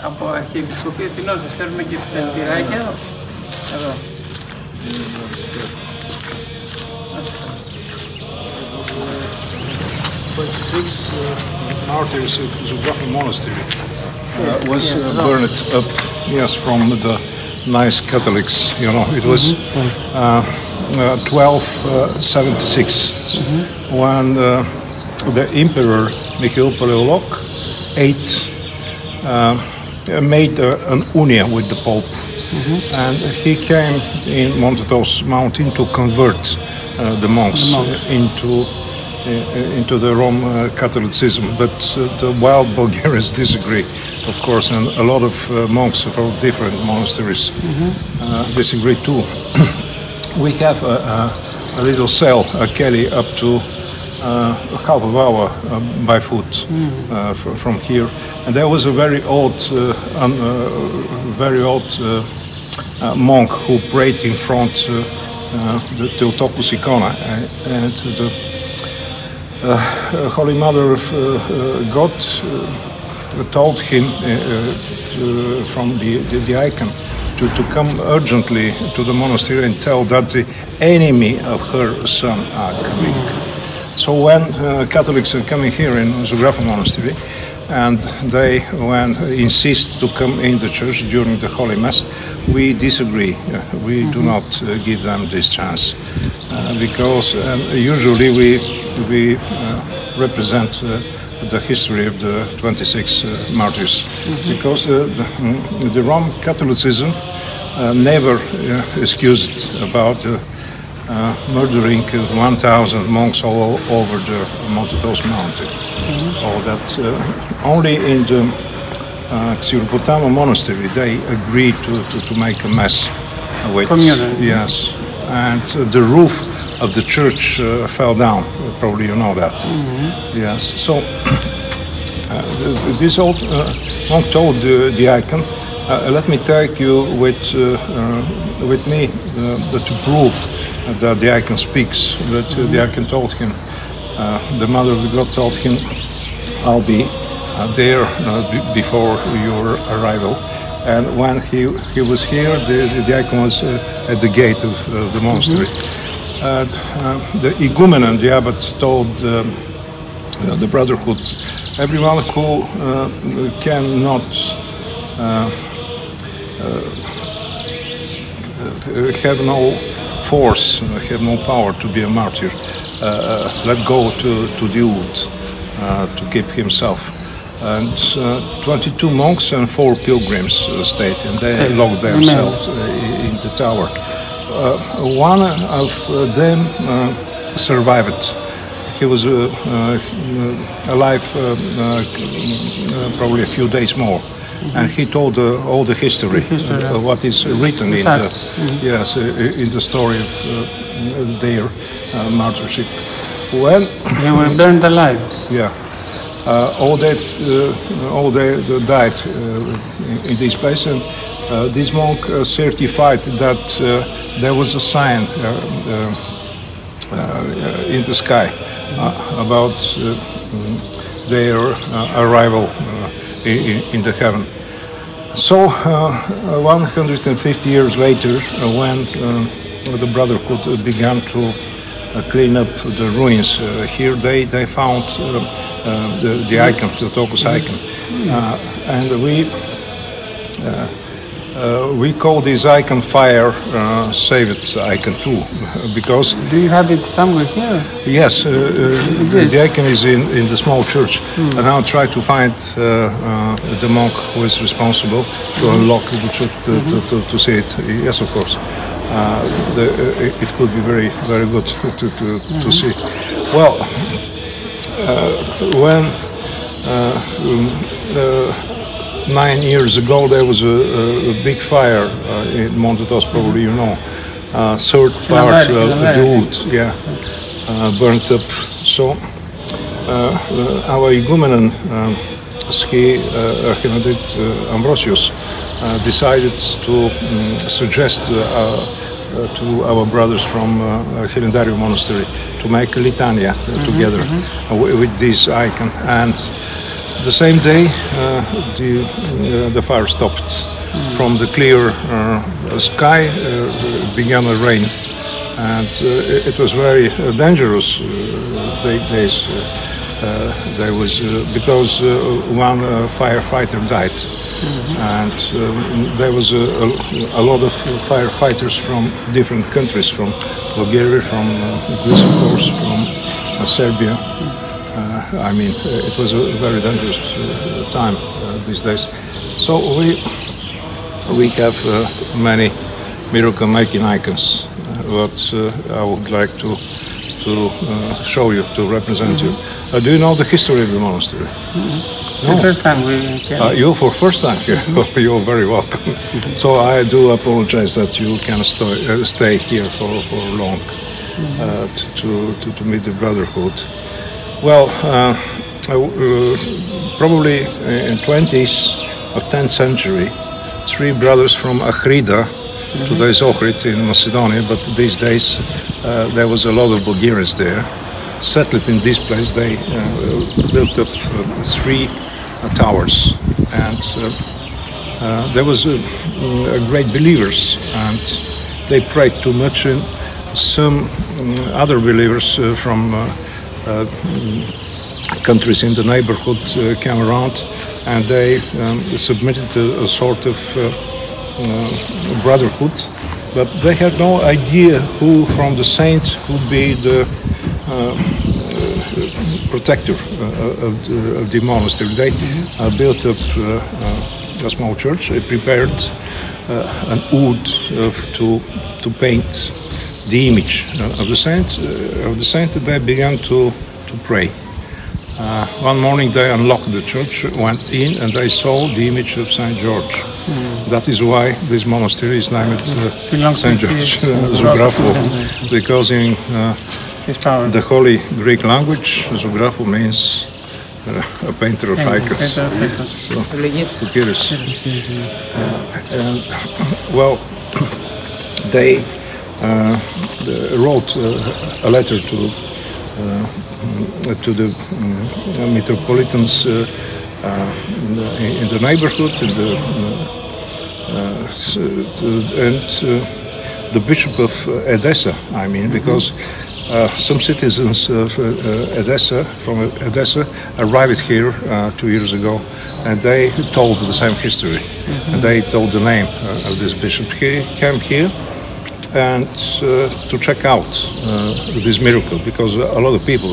Από Αρχιεπισκοπή Αθηνών σας φέρνουμε και ψαλτηράκια. Εδώ. 26 martyrs of Zografu monastery was burned up, yes, from the nice Catholics, you know. It was 1276 when the Emperor Mikhail Palaiolog made an union with the Pope, and he came in Montetos mountain to convert the monks into the Roman Catholicism, but the wild Bulgarians disagree, of course, and a lot of monks from different monasteries disagree too. We have a little cell, a kelly, up to half of hour by foot from here, and there was a very old monk who prayed in front the Theotokos icona, and the Holy Mother of God told him from the icon to come urgently to the monastery and tell that the enemy of her son are coming. So when Catholics are coming here in Zografu monastery, and they insist to come in the church during the Holy Mass, we disagree. We do not give them this chance because usually we represent the history of the 26 martyrs, because the Roman Catholicism never excused about murdering 1,000 monks all over the Montetos mountain. All that only in the Xiropotamo monastery they agreed to make a mass with communion. Yes, and the roof of the church fell down. Probably you know that. Yes. So this old monk told the icon, "Let me take you with me to prove that the icon speaks." But the icon told him, the Mother of God told him, "I'll be there before your arrival." And when he was here, the icon was at the gate of the monastery. The igumen and the abbot told the brotherhood, everyone who cannot have no force, have no power to be a martyr, let go to the wood to keep himself. And 22 monks and 4 pilgrims stayed, and they locked themselves in the tower. One of them survived. He was alive probably a few days more, and he told all the history of what is written in the story of their martyrship. When they were burned alive. Yeah. all they died in this place, and this monk certified that there was a sign in the sky about their arrival in the heaven. So 150 years later, when the Brotherhood began to clean up the ruins, here they found the icon, the Tokus icon, and we call this icon fire saved icon too, because... Do you have it somewhere here? Yes, the icon is in the small church, and I'll try to find the monk who is responsible to unlock the church to see it. Yes, of course. It could be very, very good to see. Well, when 9 years ago there was a big fire in Montetos, probably you know. Third part of the wood, burnt up. So our igumen, ski Archimandrite Ambrosius, decided to suggest to our brothers from Hilandarium Monastery to make a litania together with this icon, and the same day the fire stopped. From the clear sky began a rain, and it was very dangerous days. There was because one firefighter died, and there was a lot of firefighters from different countries, from Bulgaria, from Greece, of course, from Serbia. I mean, it was a very dangerous time these days. So we have many miracle-making icons, what I would like to show you, to represent you. Do you know the history of the monastery? No. The first time we came. You for first time here? You're very welcome. So I do apologize that you can stay here for long to meet the Brotherhood. Well, probably in 20s of 10th century, 3 brothers from Achrida, today's Ohrid in Macedonia, but these days there was a lot of Bulgarians there, settled in this place. They built up 3 towers, and there was great believers, and they prayed too much, and some other believers from countries in the neighborhood came around, and they submitted a sort of brotherhood, but they had no idea who from the saints would be the protector of the monastery. They built up a small church. They prepared an wood to paint the image of the saint. They began to pray. One morning they unlocked the church, went in, and they saw the image of Saint George. That is why this monastery is named Saint George Zografu, because in the Holy Greek language, Zografu means a painter of icons. So, who cares? Well, they wrote a letter to the metropolitans in the neighborhood, and the Bishop of Edessa, I mean, because some citizens of Edessa, from Edessa, arrived here 2 years ago, and they told the same history, and they told the name of this bishop. He came here and to check out this miracle, because a lot of people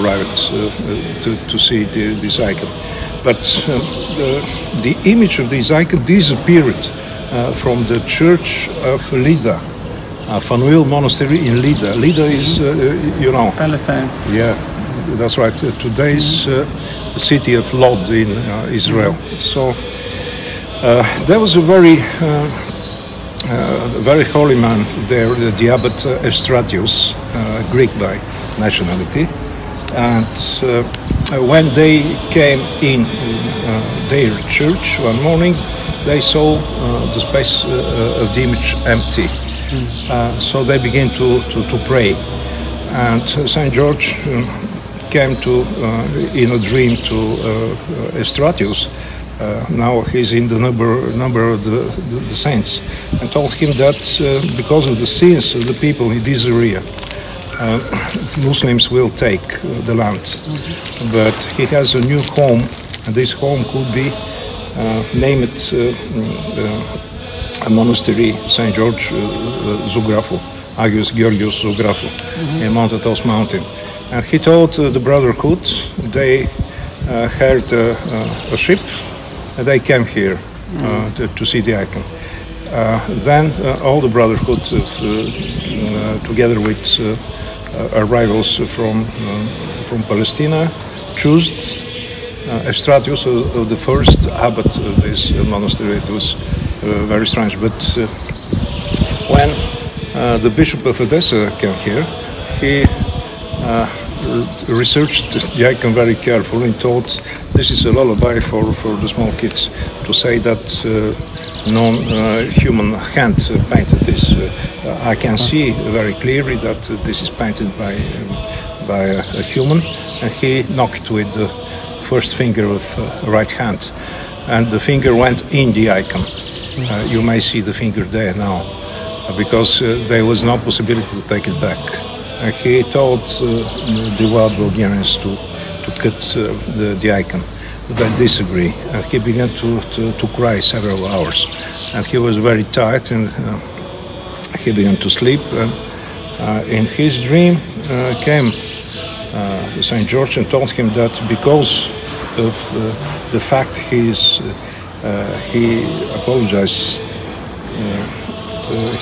arrived to see this icon. But the image of this icon disappeared from the church of Lida, Fanuil Monastery in Lida. Lida is, you know, Palestine. Yeah, that's right. Today's city of Lod in Israel. So there was a very holy man there, the abbot Eustratius, Greek by nationality, and when they came in their church one morning, they saw the space of the image empty. So they began to pray. And St. George came in a dream to Estratius. Now he's in the number of the saints, and told him that because of the sins of the people in this area, Muslims will take the land. But he has a new home, and this home could be named a monastery, St. George Zografu, Agios Georgios Zografu, in Mount Athos mountain. And he told the brotherhood, they hired a ship, and they came here to see the icon. Then all the brotherhood, together with arrivals from Palestine, chose Estratius, the first abbot of this monastery. It was very strange. But when the Bishop of Odessa came here, he researched the icon very carefully and thought this is a lullaby for the small kids, to say that non-human hand painted this. I can see very clearly that this is painted by a human, and he knocked with the first finger of right hand, and the finger went in the icon. You may see the finger there now, because there was no possibility to take it back. And he told the wild Bulgarians to cut the icon. They disagree, and he began to cry several hours. And he was very tired, and he began to sleep. And in his dream came St. George and told him that because of the fact he apologized,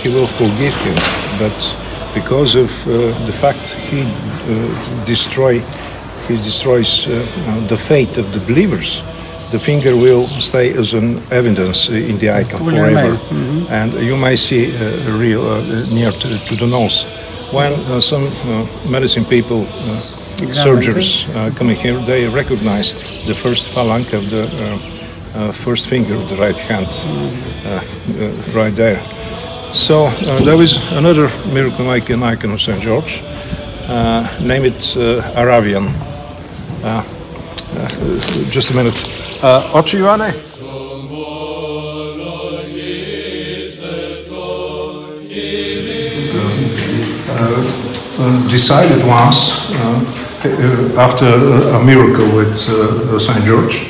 he will forgive him, but because of the fact he destroys the faith of the believers, the finger will stay as an evidence in the icon forever. And you may see real near to the nose. When some medicine people, surgeons coming here, they recognize the first phalanx of the first finger of the right hand, right there. So there is another miracle-making icon of St. George, name it Arabian. Just a minute. Oczy Ioane? Decided once, after a miracle with St. George,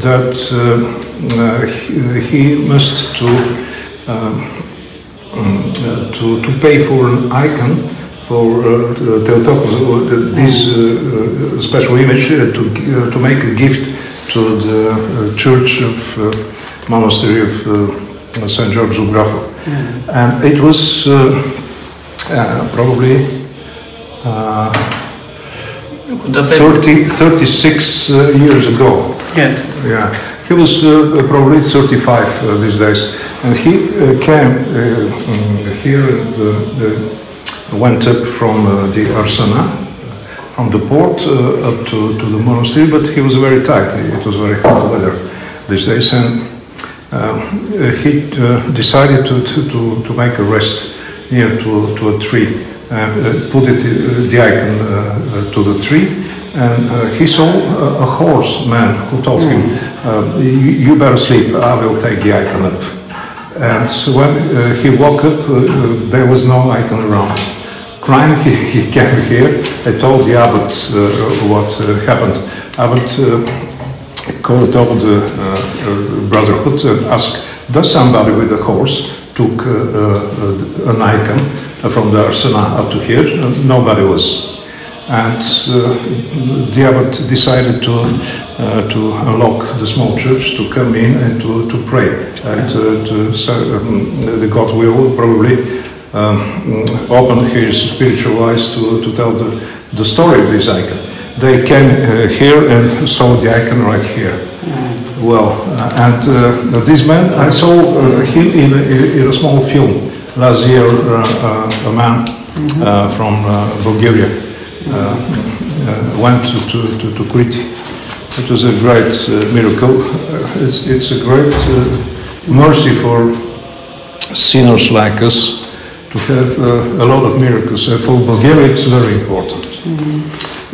that he must to pay for an icon for this special image, to make a gift to the church of monastery of St. George Zografu. And it was probably 36 years ago. Yes. Yeah. He was probably 35 these days, and he came here and went up from the Arsana, from the port up to the monastery, but he was very tight. It was very hot weather these days, and he decided to make a rest near to a tree, put the icon to the tree, and he saw a horseman who told him, you better sleep, I will take the icon up. And so when he woke up, there was no icon around. Crying, he came here. I told the abbot what happened. Abbot called all the brotherhood and asked, does somebody with a horse took an icon from the Arsana up to here? Nobody was. And the abbot decided to unlock the small church, to come in and to pray. And the God will probably open his spiritual eyes to tell the story of this icon. They came here and saw the icon right here. Well, and this man, I saw him in a small film last year, a man from Bulgaria. went to Crete. It was a great miracle. It's a great mercy for sinners like us to have a lot of miracles. For Bulgaria, it's very important.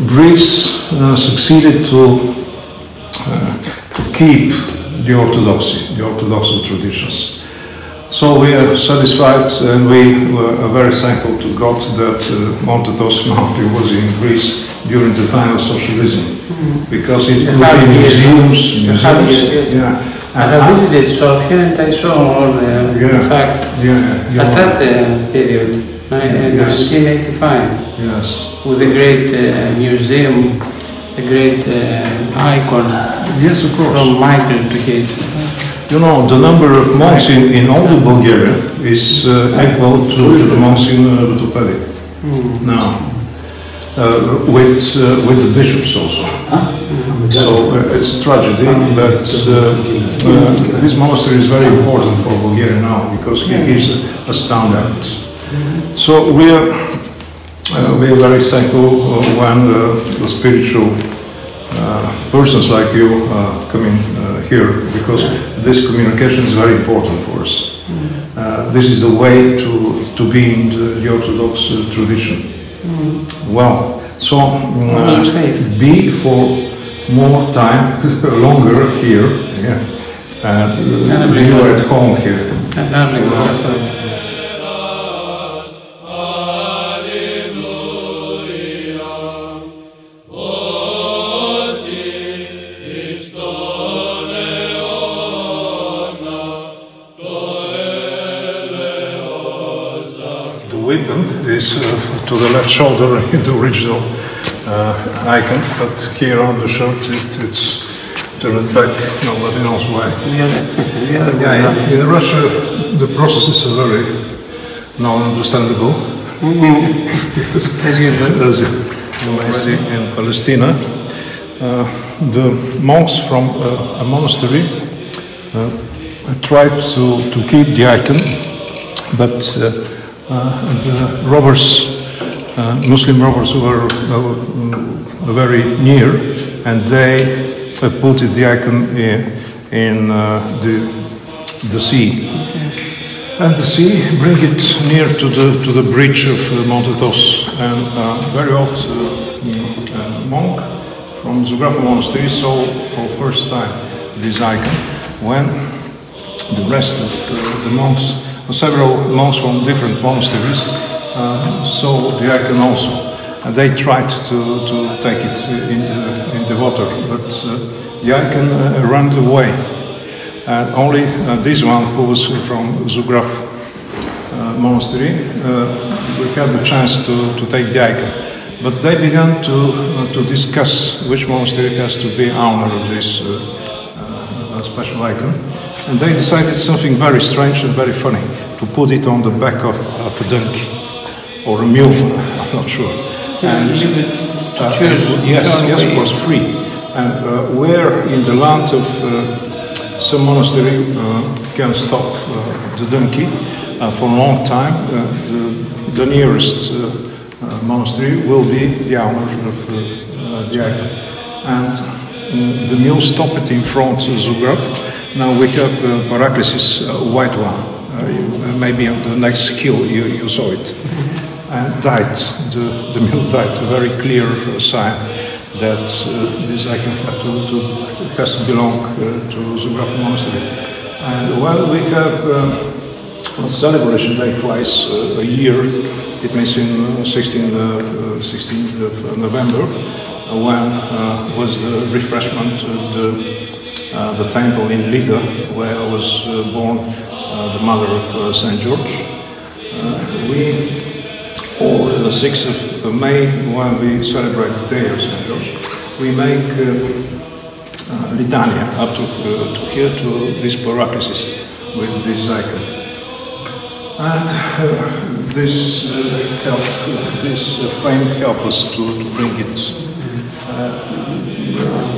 Greece succeeded to keep the orthodoxy traditions. So we are satisfied, and we are very thankful to God that Mount Athos mountain was in Greece during the time of socialism, because it would be museums. Yeah. I visited Sofia and I saw all the facts at that period, in 1985. Yes. With a great museum, a great icon. Yes, of course. From Michael to his. You know, the number of monks in all the Bulgaria is equal to the monks in Vatopedi. Now, with the bishops also. So it's a tragedy, but this monastery is very important for Bulgaria now because he gives a standard. So we are very thankful when the spiritual persons like you come in here, because this communication is very important for us. This is the way to be in the Orthodox tradition. Well, so be for more time, longer here, and you are at home here. Is to the left shoulder in the original icon, but here on the shirt it's turned back, nobody knows why. In Russia the processes are very non-understandable. As you may see in Palestine, the monks from a monastery tried to keep the icon, but the robbers, Muslim robbers, were very near, and they put the icon in the sea. And the sea bring it near to the bridge of Mount Athos. And very old monk from Ζωγραφου monastery saw for the first time this icon when the rest of the monks, several monks from different monasteries, saw the icon also, and they tried to take it in the water, but the icon ran away. And only this one, who was from Ζωγραφου monastery, we had the chance to take the icon. But they began to discuss which monastery has to be owner of this special icon. And they decided something very strange and very funny, to put it on the back of a donkey or a mule, I'm not sure. And yes, it was free. And where in the land of some monastery can stop the donkey for a long time, the nearest monastery will be the owner of the icon. And the mule stopped in front of Ζωγραφου. Now we have Paraclesis, white one. Maybe on the next hill you saw it. And died. The mule died. A very clear sign that this icon has to belong to Ζωγραφου monastery. And while we have a celebration day twice a year, it means in 16th of November, when was the refreshment of the temple in Lida, where was born the mother of St. George. Or the 6th of May, when we celebrate the day of St. George, we make litania up to here to this Paraclesis with this icon. And this frame helps us to bring it.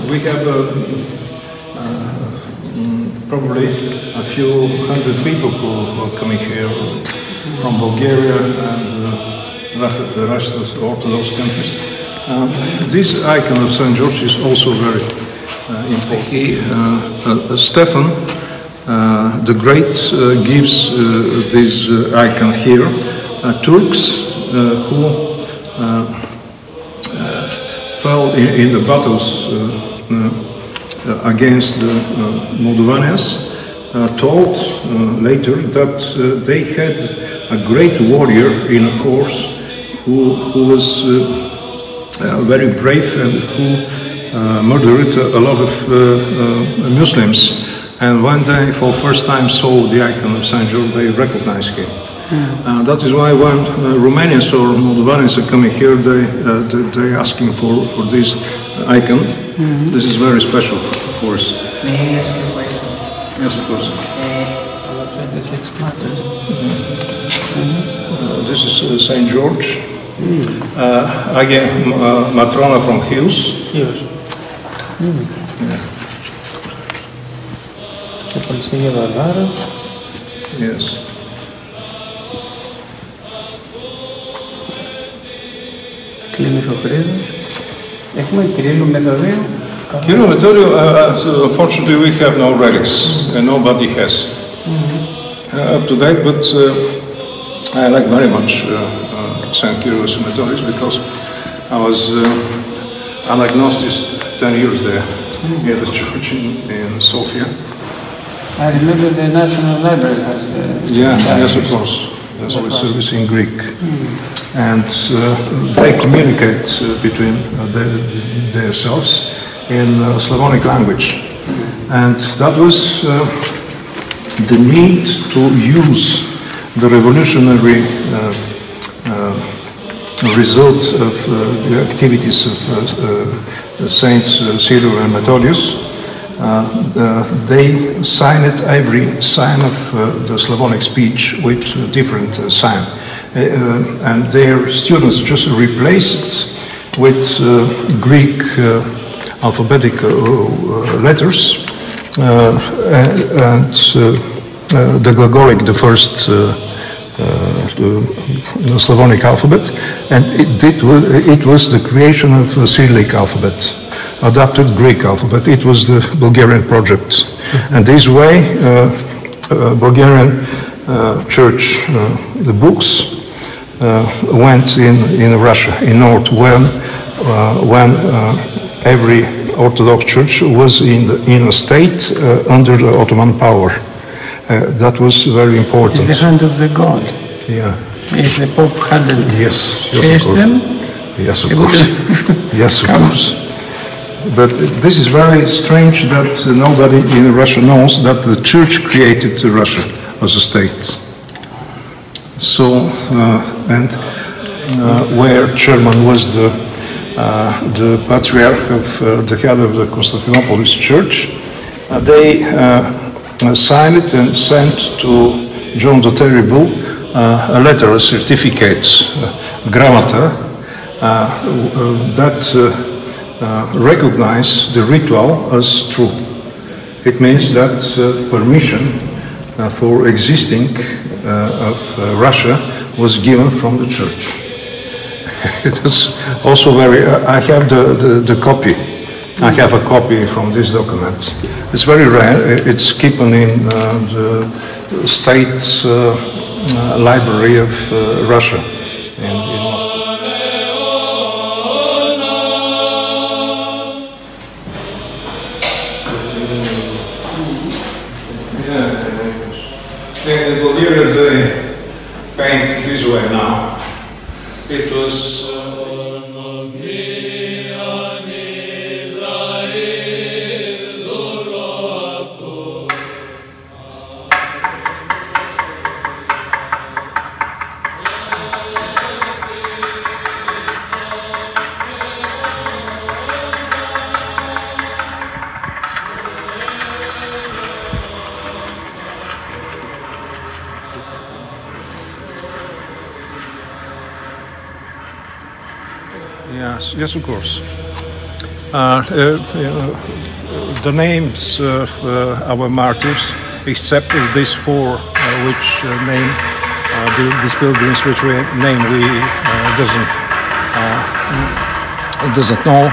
We have probably a few hundred people who are coming here from Bulgaria and the rest of the Orthodox countries. This icon of St. George is also very important. Stephen the Great gives this icon here. Turks who fell in the battles against the Moldavans told later that they had a great warrior in a horse who was very brave and who murdered a lot of Muslims. And when they for first time saw the icon of St. George, they recognized him. That is why when Romanians or Moldavans are coming here, they asking for this icon. This is very special for us. May I ask you a question? Yes, of course. This is St. George. Again, Matrona from Hughes. Yes. Κλήμης ο Χρήδος. Έχουμε Κυρίλλου Μεθοδίου. Κυρίλλου Μεθοδίου, unfortunately we have no relics and nobody has up to date, but I like very much St. Kyrillos and Methodius because I was an agnostic 10 years there in the church in Sofia. I remember the National Library has yes, of course. There's always service in Greek. And they communicate between themselves in Slavonic language. And that was the need to use the revolutionary result of the activities of Saints Cyril and Methodius. They signed every sign of the Slavonic speech with a different sign. And their students just replaced it with Greek alphabetic letters and the Glagolic, the first the Slavonic alphabet, and it was the creation of the Cyrillic alphabet, adapted Greek alphabet. It was the Bulgarian project, and this way Bulgarian church, the books went in Russia, in North, when every Orthodox church was in a state under the Ottoman power. That was very important. It is the hand of the God. Yeah. If the Pope hadn't chased them, yes, of course. Yes, of course. But this is very strange that nobody in Russia knows that the church created Russia as a state. So, and where Chairman was the patriarch of the head of the Constantinopolis church, they signed it and sent to John the Terrible a letter, a certificate, gramata, that recognize the ritual as true. It means that permission for existing of Russia was given from the church. It was also very, I have the copy. I have a copy from this document. It's very rare. It's kept in the State Library of Russia in Moscow. In Bulgaria, they paint this way now. It was yes, of course. The names of our martyrs, except these four, which name these pilgrims, which we name, we doesn't doesn't know,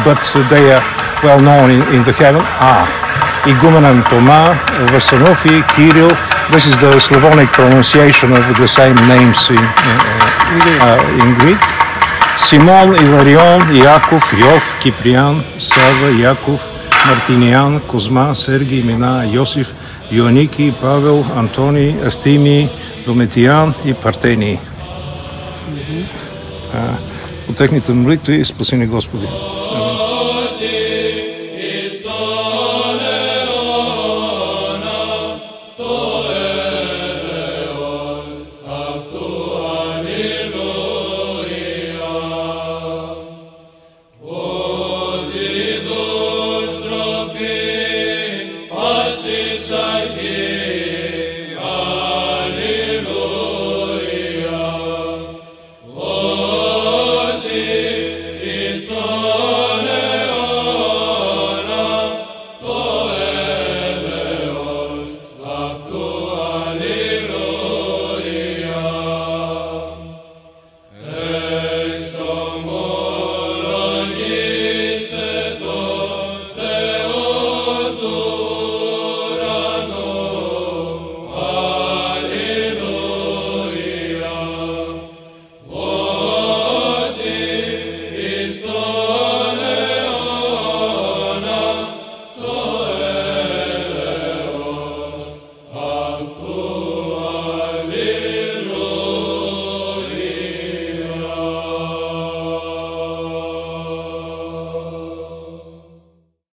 but they are well known in the heaven. Igumenan Toma, Vasanophi, Kirill. This is the Slavonic pronunciation of the same names in Greek. Simon, Ilarion, Yakov, Yov, Kiprian, Sava, Yakov, Martinian, Кузма, Сергий, Мина, Йосиф, Ионики, Павел, Антоний, Астимий, Дометиян и Партений. По техните молитви спаси ни Господи.